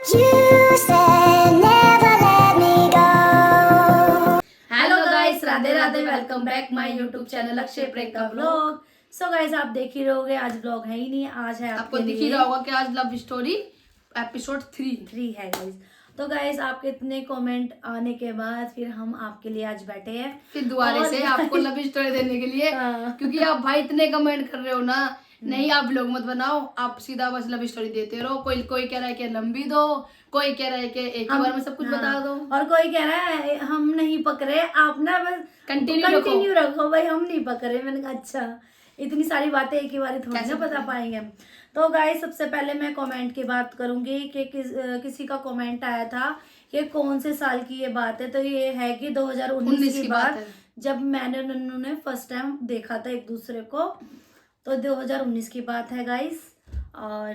Hello guys, Radhe Radhe. Welcome back my YouTube channel Akshay Prem vlog. So guys, आप देख ही रहोगे, आज व्लॉग है ही नहीं, आज है आपको दिख ही रहा होगा कि आज लव स्टोरी एपिसोड 3 है गाइस। तो गाइस, आपके इतने कमेंट आने के बाद फिर हम आपके लिए आज बैठे हैं, फिर दोबारा से आपको लव स्टोरी देने के लिए। क्योंकि आप भाई इतने कमेंट कर रहे हो ना, नहीं आप व्लॉग मत बनाओ, आप सीधा बस लव स्टोरी देते रहो। कोई कोई कह रहा है कि लंबी दो, कोई कह रहा है कि एक ही बार में सब कुछ बता दो, और कोई कह रहा है हम नहीं पकड़े, आप ना बस कंटिन्यू रखो भाई, हम नहीं पकड़े। मैंने कहा अच्छा, इतनी सारी बातें एक ही बार थोड़ी ना बता पाएंगे। तो गाइस, सबसे पहले मैं कमेंट की बात करूंगी कि किसी का कमेंट आया था कि कौन से साल की ये बात है। तो ये है कि 2019 की बात, जब मैंने नन्नू ने फर्स्ट टाइम देखा था एक दूसरे को। तो 2019 की बात है गाइस। और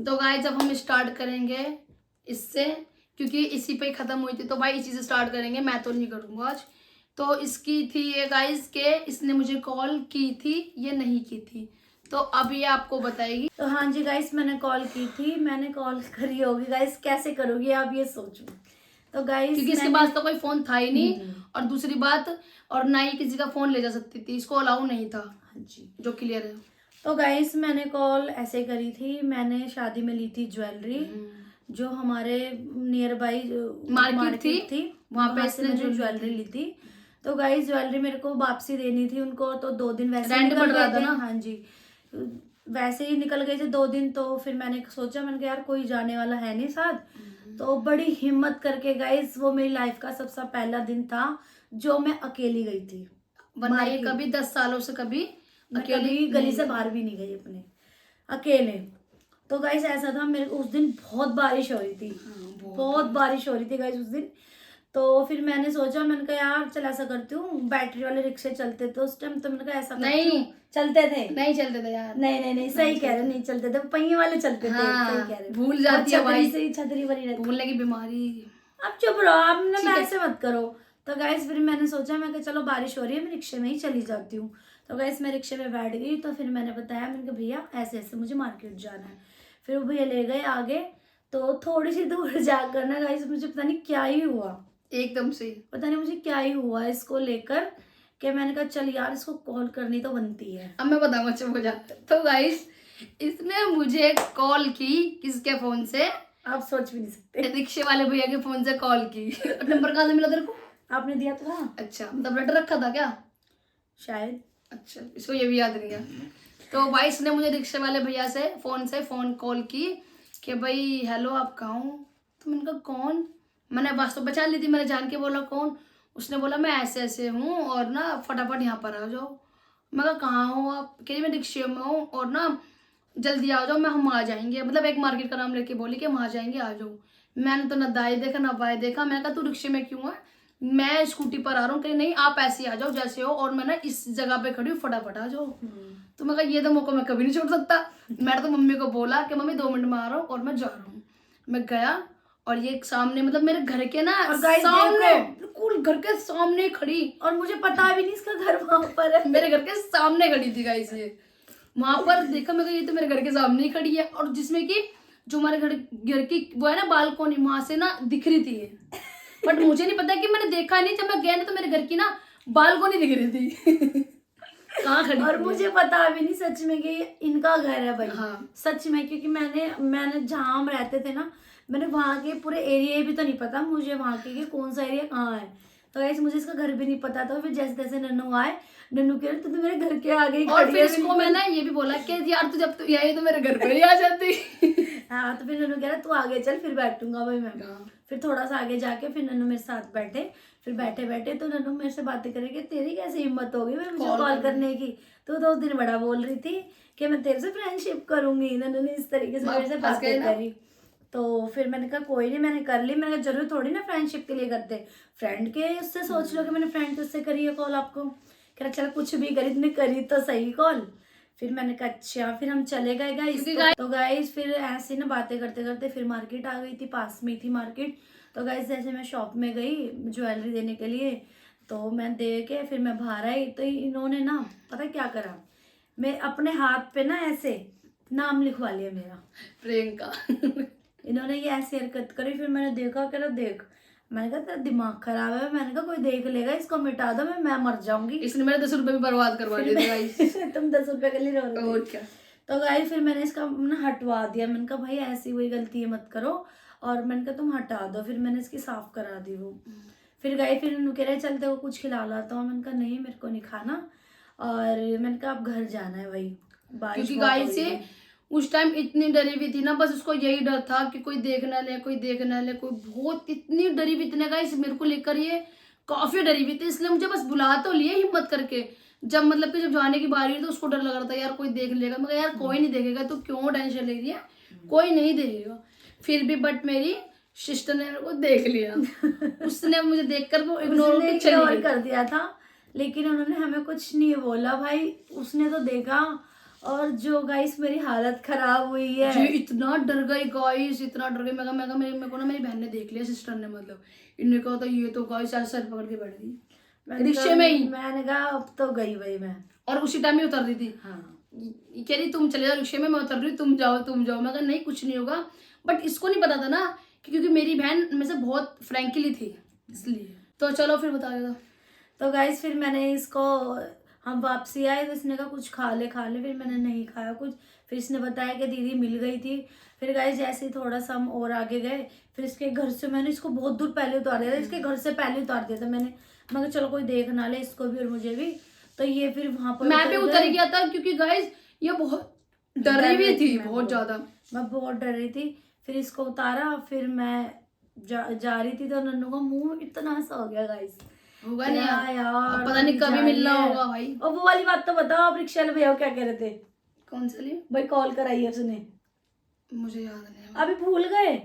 तो गाइस, जब हम स्टार्ट करेंगे इससे, क्योंकि इसी पे खत्म हुई थी, तो भाई इसी से स्टार्ट करेंगे। मैं तो नहीं करूंगा आज। तो इसकी थी ये गाइस के इसने मुझे कॉल की थी, ये नहीं की थी, तो अब ये आपको बताएगी। तो हाँ जी गाइस, मैंने कॉल की थी, मैंने कॉल करी होगी गाइस, कैसे करोगी आप ये सोचो। तो गाइस, क्योंकि इसके पास तो कोई फोन था ही नहीं, और दूसरी बात, और ना ही किसी का फोन ले जा सकती थी, इसको अलाउ नहीं था। हाँ जी, जो क्लियर है। तो गाइस, मैंने कॉल ऐसे करी थी, मैंने शादी में ली थी ज्वेलरी, जो हमारे नियर बाई मार्केट थी, वहां पे इसने जो ज्वेलरी ली थी। तो गाइस, ज्वेलरी मेरे को वापसी देनी थी उनको, तो 2 दिन वैसे रेंट बढ़ रहा था ना। हाँ जी, वैसे ही निकल गए थे 2 दिन। तो फिर मैंने सोचा, मैंने कहा यार कोई जाने वाला है नहीं साथ। तो बड़ी हिम्मत करके गाइस, वो मेरी लाइफ का सबसे पहला दिन था जो मैं अकेली गई थी। वरना ये कभी 10 सालों से कभी अकेली गली से बाहर भी नहीं गई अपने अकेले। तो गाइस, ऐसा था, मेरे उस दिन बहुत बारिश हो रही थी, बहुत बारिश हो रही थी गाइस उस दिन। तो फिर मैंने सोचा, मैंने कहा यार चल ऐसा करती हूँ, बैटरी वाले रिक्शे चलते थे उस टाइम, तो मैंने कहा ऐसा नहीं चलते थे, नहीं चलते थे यार, नहीं सही कह रहे, नहीं चलते थे, पहिए वाले चलते थे। सही कह रहे, भूल जाती है भाई, छतरी बनी रहती, भूलने की बीमारी। अब चुप रहो, आपने ऐसे मत करो। तो गाइस, फिर मैंने सोचा, मैं चलो बारिश हो रही है, मैं रिक्शे में ही चली जाती हूँ। तो गाइस, मैं रिक्शे में बैठ गई। तो फिर मैंने बताया, मैंने कहा भैया ऐसे ऐसे मुझे मार्केट जाना है। फिर वो भैया ले गए आगे। तो थोड़ी सी दूर जाकर ना गाइस, मुझे पता नहीं क्या ही हुआ, एकदम से पता नहीं मुझे क्या ही हुआ इसको लेकर, कि मैंने कहा चल यार, इसको कॉल करनी तो बनती है। अब मैं बताऊंगा, चुप हो जा। तो गाइस, इसने मुझे कॉल की, किसके फोन से आप सोच भी नहीं सकते, रिक्शे वाले भैया के फोन से कॉल की। नंबर कहाँ से मिला तेरे को? आपने दिया तो था। अच्छा, मतलब लेटर रखा था क्या? शायद। अच्छा, इसको ये भी याद नहीं है। तो भाई, इसने मुझे रिक्शे वाले भैया से फोन कॉल की कि भाई हेलो, आप कहाँ हो? तो मैंने कहा कौन? मैंने बस तो बचा ली थी, मैंने जान के बोला कौन। उसने बोला मैं ऐसे ऐसे हूँ, और ना फटाफट यहाँ पर आ जाओ। मैं कहा कहाँ हो आप? कह रही मैं रिक्शे में हूँ, और ना जल्दी आ जाओ, हम आ जाएंगे। मतलब एक मार्केट का नाम लेके बोली कि हम आ जाएंगे, आ जाओ। मैंने तो ना दाएं देखा ना बाएं देखा। मैंने कहा तू रिक्शे में क्यों है? मैं स्कूटी पर आ रहा हूँ। कहीं नहीं, आप ऐसे आ जाओ जैसे हो, और मैं ना इस जगह पे खड़ी हूँ, फटाफट आ जाओ। तो मैं कहा ये तो मौका मैं कभी नहीं छोड़ सकता। मैंने तो मम्मी को बोला कि मम्मी 2 मिनट में आ रहा हूँ, और मैं जा रहा हूँ। मैं गया, और ये सामने, मतलब मेरे घर के ना सामने, बिल्कुल घर के सामने खड़ी, और मुझे पता भी नहीं इसका घर वहां पर है। मेरे घर के सामने खड़ी थी गाइस ये। वहां पर देखा, मैं ये तो मेरे घर के सामने ही खड़ी है, और जिसमें कि जो हमारे घर की वो है ना बालकोनी, वहां से ना दिख रही थी ये। बट मुझे नहीं पता कि मैंने देखा नहीं, जब मैं गया ना तो मेरे घर की ना बालकोनी दिख रही थी। कहाँ खड़ी? और मुझे पता भी नहीं सच में कि इनका घर है भाई। हाँ। सच में, क्योंकि मैंने जहाँ हम रहते थे ना, मैंने वहां के पूरे एरिया भी तो नहीं पता मुझे, वहां के कि कौन सा एरिया कहाँ है। तो ऐसे मुझे इसका घर भी नहीं पता था। फिर जैसे जैसे नन्नू आए, नन्नू कह रहे तो मेरे घर के आगे ही, और फिर इसको मैंने ये भी बोला कि यार तू जब तू आई तो मेरे घर पर ही आ जाती। हाँ, तो फिर नन्नू कह रहा तू आगे चल, फिर बैठूंगा भाई मैं। फिर थोड़ा सा आगे जाके फिर नन्नू मेरे साथ बैठे। फिर बैठे बैठे तो नन्नू मेरे से बातें करेगी, तेरी कैसे हिम्मत होगी मैं मुझे कॉल करने की? तू तो उस दिन बड़ा बोल रही थी कि मैं तेरे से फ्रेंडशिप करूंगी। नन्नू ने इस तरीके से मेरे से बातें करी। तो फिर मैंने कहा कोई नहीं, मैंने कर ली। मैंने कहा जरूर थोड़ी ना फ्रेंडशिप के लिए करते, फ्रेंड के उससे सोच लो कि मैंने फ्रेंड उससे करी है कॉल आपको। कह रहा चल कुछ भी करी, तुमने करी तो सही कॉल। फिर मैंने कहा अच्छा। फिर हम चले गए गाइस। तो गाइस, फिर ऐसे ना बातें करते करते फिर मार्केट आ गई थी, पास में थी मार्केट। तो गाइस, जैसे मैं शॉप में गई ज्वेलरी देने के लिए, तो मैं दे के फिर मैं बाहर आई, तो इन्होंने ना पता क्या करा, मैं अपने हाथ पे ना ऐसे नाम लिखवा लिया मेरा, प्रियंका। इन्होंने ये ऐसी हरकत करी। फिर मैंने देखा, कह रहा देख, मैंने कहा तेरा दिमाग खराब है, मैंने कहा कोई देख लेगा, इसको मिटा दो, मैं मर जाऊंगी। इसने मेरे 10 रुपए भी बर्बाद करवा दिए थे गाइस। तुम 10 रुपए के लिए रो रहे थे। और क्या। तो गाइस फिर मैंने इसका ना हटवा दिया। मैंने कहा भाई ऐसी कोई गलती मत करो, और मैंने कहा तुम हटा दो। फिर मैंने इसकी साफ करा दी वो। फिर गए, फिर इन्होंने कह रहे चलते वो कुछ खिला लाता हूँ। मैंने कहा नहीं मेरे को नहीं खाना, और मैंने कहा अब घर जाना है भाई, बारिश क्योंकि बहुत हो गाइस रही से है। उस टाइम इतनी डरी हुई थी ना, बस उसको यही डर था कि कोई देख ना ले, कोई देख ना ले, कोई बहुत इतनी डरी हुई थी गाइस मेरे को लेकर, ये काफी डरी हुई थी। इसलिए मुझे बस बुला तो लिए हिम्मत करके, जब मतलब कि जब जाने की बारी हुई तो उसको डर लग रहा था यार कोई देख लेगा। मैं कहा यार कोई नहीं देखेगा, तो क्यों टेंशन ले रही है, कोई नहीं देखेगा। फिर भी बट मेरी सिस्टर ने मेरे को देख लिया। उसने मुझे देखकर वो इग्नोर उसने चली इग्नोर गई। कर दिया था, लेकिन उन्होंने हमें कुछ नहीं बोला भाई। उसने तो देखा, और जो गाइस मेरी हालत खराब हुई है। जी इतना डर गई गाइस, इतना डर गई। मैं कहा मेरे को ना मेरी बहन ने देख लिया, सिस्टर ने, मतलब इन्होंने कहा था ये तो गाइस ऐसे सर पकड़ के बैठ गई रिक्शे में ही। मैंने कहा अब तो गई भाई मैं। और उसी टाइम ही उतर रही थी। हाँ, कह रही तुम चले जाओ रिक्शे में, मैं उतर रही हूँ, तुम जाओ तुम जाओ। मैं कहा नहीं कुछ नहीं होगा। बट इसको नहीं पता था ना कि क्योंकि मेरी बहन में से बहुत फ्रैंकली थी, इसलिए। तो चलो फिर बता देता। तो गाइस फिर मैंने इसको, हम वापसी आए तो इसने कहा कुछ खा ले खा ले। फिर मैंने नहीं खाया कुछ। फिर इसने बताया कि दीदी मिल गई थी। फिर गाइस जैसे ही थोड़ा सा हम और आगे गए, फिर इसके घर से मैंने इसको बहुत दूर पहले उतार दिया था। इसके घर से पहले उतार दिया था मैंने। मैं कहा चलो कोई देख ना ले इसको भी और मुझे भी। तो ये फिर वहां पर मैं भी उतर गया था, क्योंकि गाइस ये बहुत डरी हुई थी, बहुत ज्यादा। मैं बहुत डर रही थी। फिर इसको उतारा, फिर मैं जा रही थी, तो नन्नू का मुंह इतना सा हो गया गाइस। होगा नहीं यार अब पता नहीं कभी मिलना होगा भाई। और वो वाली बात तो बताओ, आप रिक्शा वाले भैया क्या कह रहे थे? कौन सा लिए? भाई कॉल कराई है उसने, मुझे याद नहीं। अभी भूल गए?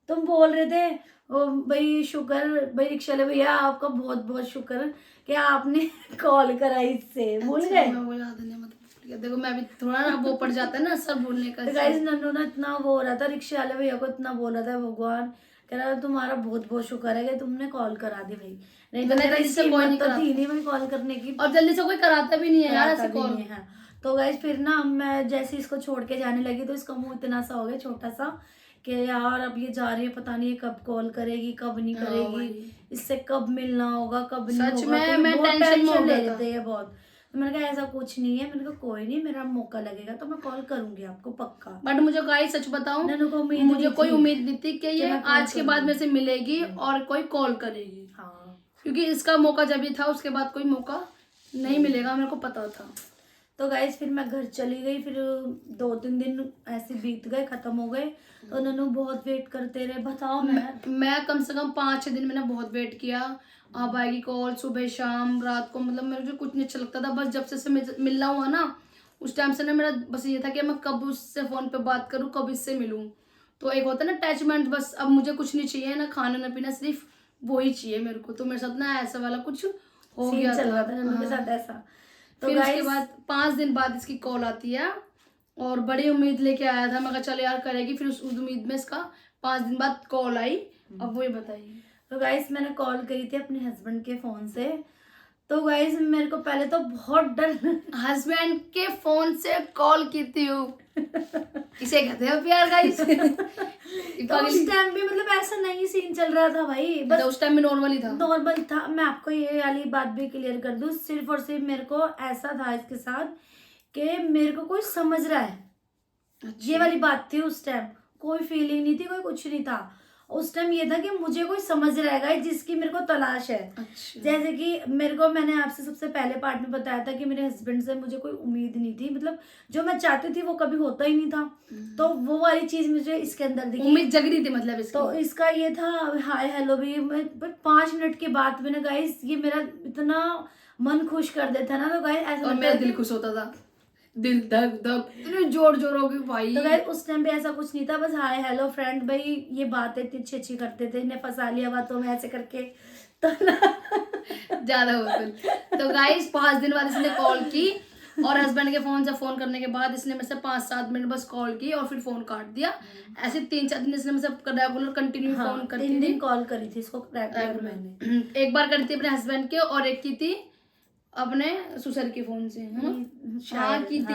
तुम बोल रहे थे ओ भाई शुक्र, भाई रिक्शा वाले भैया आपका बहुत बहुत शुक्र कि आपने कॉल कराई इससे। भूल गए? वो याद नहीं, मतलब देखो मैं भी थोड़ा ना वो पड़ जाता है ना सब भूलने का। तो गाइस नन्नू ने इतना वो हो रहा था, रिक्शा वाले भैया को इतना बोला था, भगवान कह रहा तुम्हारा बहुत बहुत शुक्र है कि तुमने कॉल करा दी भाई, नहीं तो मेरा इससे कोई तो थी नहीं भाई कॉल करने की। और जल्दी से कोई कराता भी नहीं है यार ऐसे कॉल। है। तो गाइस फिर ना मैं जैसे इसको छोड़ के जाने लगी, तो इसका मुंह इतना सा हो गया छोटा सा कि यार अब ये जा रही है, पता नहीं कब कॉल करेगी कब नहीं करेगी, इससे कब मिलना होगा कब नहीं सच होगा। में तो मैं बहुत टेंशन में हो ले गया था। लेते हैं बहुत। तो मैंने कहा ऐसा कुछ नहीं है। मैंने कहा कोई नहीं, मेरा मौका लगेगा तो मैं कॉल करूंगी आपको पक्का। बट मुझे गाइस सच बताऊं, नन्नू को उम्मीद मुझे नहीं कोई थी उम्मीद नहीं थी कि ये मैं कॉल आज के बाद करूंगी। मेरे से मिलेगी और कोई कॉल करेगी। हाँ, क्योंकि इसका मौका जब भी था, उसके बाद कोई मौका नहीं मिलेगा, मेरे को पता था। तो गाइस फिर मैं घर चली गई। फिर 2-3 दिन ऐसे बीत गए, खत्म हो गए। तो नन्नू बहुत वेट करते रहे। बताओ मैं कम से कम 5-6 दिन मैंने बहुत वेट किया। अब आएगी कॉल, सुबह शाम रात को, मतलब मेरे को कुछ नहीं अच्छा लगता था। बस जब से मिलना हुआ ना, उस टाइम से ना मेरा बस ये था कि मैं कब उससे फोन पे बात करूं, कब इससे मिलूं। तो एक होता है ना अटैचमेंट, बस अब मुझे कुछ नहीं चाहिए, ना खाना ना पीना, सिर्फ वही चाहिए मेरे को। तो मेरे साथ ना ऐसा वाला कुछ हो गया चल रहा था नन्नू के हाँ। साथ ऐसा। तो फिर उसके बाद 5 दिन बाद इसकी कॉल आती है, और बड़ी उम्मीद लेके आया था। मैं कहा चलो यार करेगी। फिर उस उम्मीद में इसका 5 दिन बाद कॉल आई। अब वो ही बताइए। तो गाइस मैंने कॉल करी थी अपने हस्बैंड के फोन से। तो गाइस मेरे को पहले तो बहुत डर हस्बैंड के फोन से कॉल की थी इसे कहते हैं प्यार गाइस। तो उस टाइम भी मतलब ऐसा नहीं सीन चल रहा था भाई, बस उस टाइम में नॉर्मल ही था। नॉर्मल था। मैं आपको ये वाली बात भी क्लियर कर दूं, सिर्फ और सिर्फ मेरे को ऐसा था इसके साथ कि मेरे को कोई समझ रहा है। ये वाली बात थी उस टाइम। कोई फीलिंग नहीं थी, कोई कुछ नहीं था। उस टाइम ये था कि मुझे कोई समझ रहेगा जिसकी मेरे को तलाश है। अच्छा। जैसे कि मेरे को, मैंने आपसे सबसे पहले पार्ट में बताया था कि मेरे हस्बैंड से मुझे कोई उम्मीद नहीं थी, मतलब जो मैं चाहती थी वो कभी होता ही नहीं था। तो वो वाली चीज मुझे इसके अंदर दिखी, उम्मीद जग रही थी मतलब इसकी। तो इसका ये था हाय हेलो भी। बट 5 मिनट के बाद मैंने गाइस, ये मेरा इतना मन खुश कर देता ना, तो गाइस ऐसा और मेरा दिल खुश होता था, दिल धक धक इतने जोर जोरों की भाई। तो गाइस उस टाइम पे ऐसा कुछ नहीं था, बस हाय हेलो फ्रेंड भाई, ये बातें इतनी अच्छी अच्छी करते थे, इन्हें फंसा लिया बातों में ऐसे करके। तो ज्यादा हो तो गाइस 5 दिन बाद इसने कॉल की, और हस्बैंड के फोन से फोन करने के बाद इसने मेरे से 5-7 मिनट बस कॉल की और फिर फोन काट दिया। ऐसे 3-4 दिन इसने मुझसे रेगुलर कंटिन्यू फोन करती 3 थी। दिन कॉल करी थी इसको रेगुलर मैंने। एक बार करी थी अपने हस्बैंड के, और एक की थी अपने ससुर के फोन से, है ना? हाँ की थी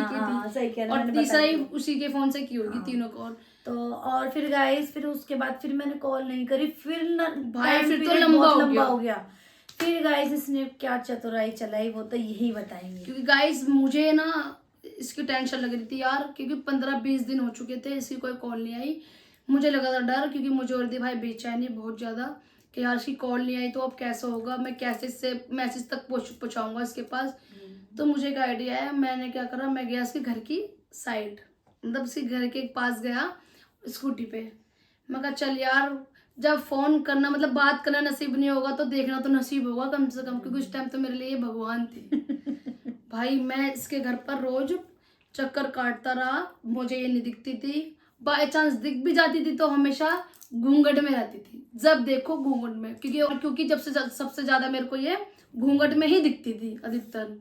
सही कह रहे और हैं, तीसरा ही उसी के फोन से की होगी तीनों को। तो और फिर गाइस फिर उसके बाद फिर मैंने कॉल नहीं करी, फिर ना भाई time फिर तो period लंबा बहुत हो लंबा गया। हो गया। फिर गाइस इसने क्या चतुराई चलाई वो तो यही बताएंगे। क्योंकि गाइस मुझे ना इसकी टेंशन लग रही थी यार, क्योंकि 15-20 दिन हो चुके थे इसकी कोई कॉल नहीं आई। मुझे लगा था डर, क्योंकि मुझे और थी भाई बेचैनी बहुत ज़्यादा कि यार इसकी कॉल नहीं आई तो अब कैसा होगा, मैं कैसे इससे मैसेज तक पहुँचाऊँगा इसके पास। तो मुझे एक आइडिया है, मैंने क्या करा, मैं गया इसके घर की साइड, मतलब इसके घर के पास गया स्कूटी पे। मैं कहा चल यार, जब फोन करना मतलब बात करना नसीब नहीं होगा तो देखना तो नसीब होगा कम से कम, क्योंकि उस टाइम तो मेरे लिए ये भगवान थे। भाई मैं इसके घर पर रोज चक्कर काटता रहा, मुझे ये नहीं दिखती थी। बाय चांस दिख भी जाती थी तो हमेशा घूंघट में रहती थी, जब देखो घूंघट में, क्योंकि जब से सबसे ज्यादा मेरे को ये घूंघट में ही दिखती थी अधिकतर।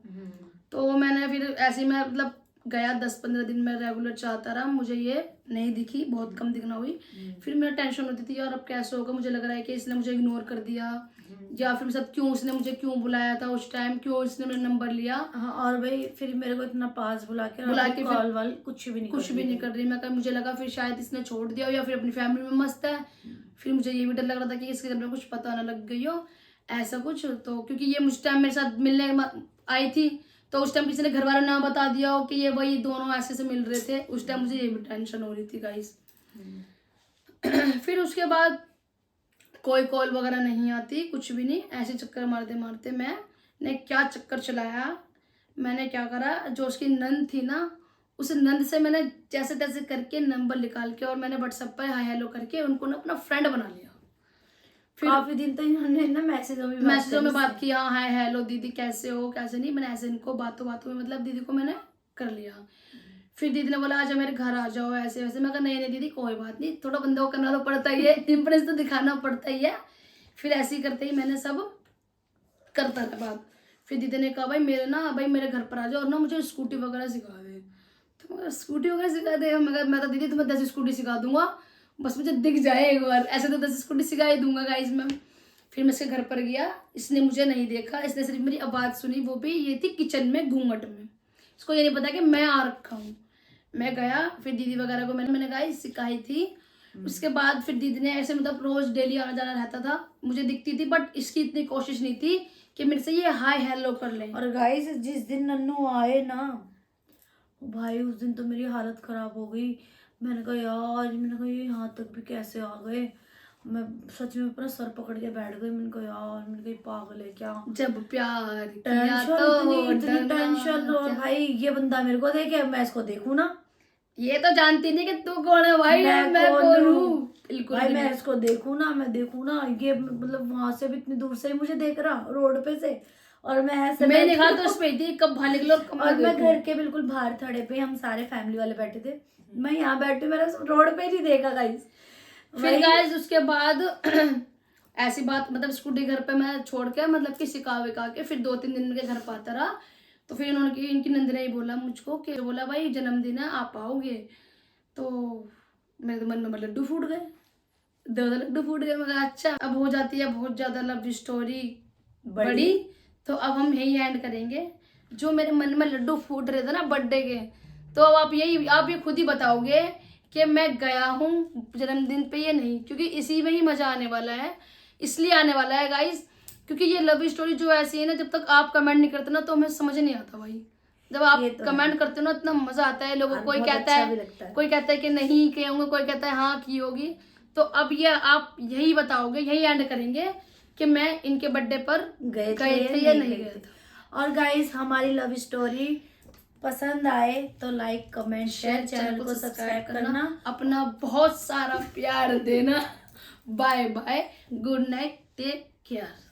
तो मैंने फिर ऐसे ही मैं मतलब गया 10-15 दिन में रेगुलर चाहता रहा, मुझे ये नहीं दिखी, बहुत कम दिखना हुई। फिर मेरा टेंशन होती थी यार अब कैसे होगा, मुझे लग रहा है कि इसने मुझे इग्नोर कर दिया, या फिर सब क्यों उसने मुझे क्यों बुलाया था उस टाइम, क्यों इसने मेरा नंबर लिया। हाँ, और भाई फिर मेरे को इतना पास बुला के फिर कॉल वाल कुछ भी नहीं कर रही। मैं कहा मुझे लगा फिर शायद इसने छोड़ दिया हो या फिर अपनी फैमिली में मस्त है। फिर मुझे ये भी डर लग रहा था कि इसके घर में कुछ पता ना लग गई हो ऐसा कुछ। तो क्योंकि ये मुझ टाइम मेरे साथ मिलने आई थी तो उस टाइम किसी ने घर वालों ने ना बता दिया हो कि ये वही दोनों ऐसे से मिल रहे थे, उस टाइम मुझे ये भी टेंशन हो रही थी गाइस। फिर उसके बाद कोई कॉल वगैरह नहीं आती, कुछ भी नहीं, ऐसे चक्कर मारते मारते मैंने क्या चक्कर चलाया। मैंने क्या करा, जो उसकी नंद थी ना, उस नंद से मैंने जैसे तैसे करके नंबर निकाल के और मैंने व्हाट्सएप पर हाय हेलो करके उनको ना अपना फ्रेंड बना लिया। फिर काफी दिन तो इन्होंने ना मैसेजों में बात की, हाँ हाय हेलो दीदी कैसे हो कैसे नहीं, मैंने ऐसे इनको बातों में मतलब दीदी को मैंने कर लिया। फिर दीदी ने बोला आजा मेरे घर आ जाओ ऐसे वैसे। मैं कहा नहीं दीदी कोई बात नहीं, थोड़ा बंदे को करना तो पड़ता ही है, इम्प्रेस तो दिखाना पड़ता ही है। फिर ऐसे ही करते ही मैंने सब करता रहा बात। फिर दीदी ने कहा भाई मेरे घर पर आ जाओ और ना मुझे स्कूटी वगैरह सिखा दे। तो मैं स्कूटी वगैरह सिखा दे, मैं तो दीदी तुम्हें 10 स्कूटी सिखा दूंगा, बस मुझे दिख जाए एक बार, ऐसे तो 10 स्कूटी सिखा ही दूंगा गाइस मैं। फिर मैं इसके घर पर गया, इसने मुझे नहीं देखा, इसने सिर्फ मेरी आवाज़ सुनी, वो भी ये थी किचन में घूंघट में। इसको ये नहीं पता कि मैं आ रखा हूँ। मैं गया, फिर दीदी वगैरह को मैंने गाइस सिखाई थी। उसके बाद फिर दीदी ने ऐसे मतलब रोज डेली आना जाना रहता था, मुझे दिखती थी, बट इसकी इतनी कोशिश नहीं थी कि मेरे से ये हाय हेलो कर ले। और गाइस जिस दिन नन्नू आए ना भाई, उस दिन तो मेरी हालत खराब हो गई। मैंने कहा ये यहाँ तक भी कैसे आ गए। मैं सच में अपना सर पकड़ के बैठ गई। मैंने कहा ये पागल है क्या। जब प्यार किया तो इतनी टेंशन। और भाई ये बंदा मेरे को देखे, मैं इसको देखूं ना, ये तो जानती नहीं कि तू कौन है भाई, मैं कौन हूँ। बिल्कुल भाई मैं इसको देखूं ना, ये मतलब वहां से भी इतनी दूर से ही मुझे देख रहा रोड पे से, और मैं ऐसे मैं निगाह तो उस पे थी कब बाहर निकलो और मैं घर के बिल्कुल बाहर थड़े पे, हम सारे फैमिली वाले बैठे थे, मैं यहाँ बैठी, मैंने रोड पे नहीं देखा गाइस। फिर गाइस उसके बाद ऐसी बात मतलब स्कूटी घर पे मैं छोड़ के मतलब कि सिखा विका के फिर 2-3 दिन के घर पे आता रहा। तो फिर इनकी नंद ने ही बोला मुझको कि बोला भाई जन्मदिन है आप आओगे। तो मेरे तो मन में लड्डू फूट गए, 2 लड्डू फूट गए। मैं कहा अच्छा अब हो जाती है बहुत ज्यादा लव स्टोरी बड़ी, तो अब हम यही एंड करेंगे। जो मेरे मन में लड्डू फूट रहे थे ना बर्थडे के, तो अब आप ये खुद ही बताओगे कि मैं गया हूँ जन्मदिन पे ये नहीं, क्योंकि इसी में ही मजा आने वाला है, इसलिए आने वाला है गाइस। क्योंकि ये लव स्टोरी जो ऐसी है ना, जब तक आप कमेंट नहीं करते ना तो हमें समझ नहीं आता भाई। जब आप कमेंट करते हो ना इतना मजा आता है लोगों को। कोई कहता है कि नहीं किए होंगे, कोई कहता है हाँ की होगी। तो अब ये आप यही बताओगे, यही एंड करेंगे कि मैं इनके बर्थडे पर गए थे या नहीं गए थे। और गाइस हमारी लव स्टोरी पसंद आए तो लाइक कमेंट शेयर, चैनल को सब्सक्राइब करना, अपना बहुत सारा प्यार देना। Bye bye, good night, take care.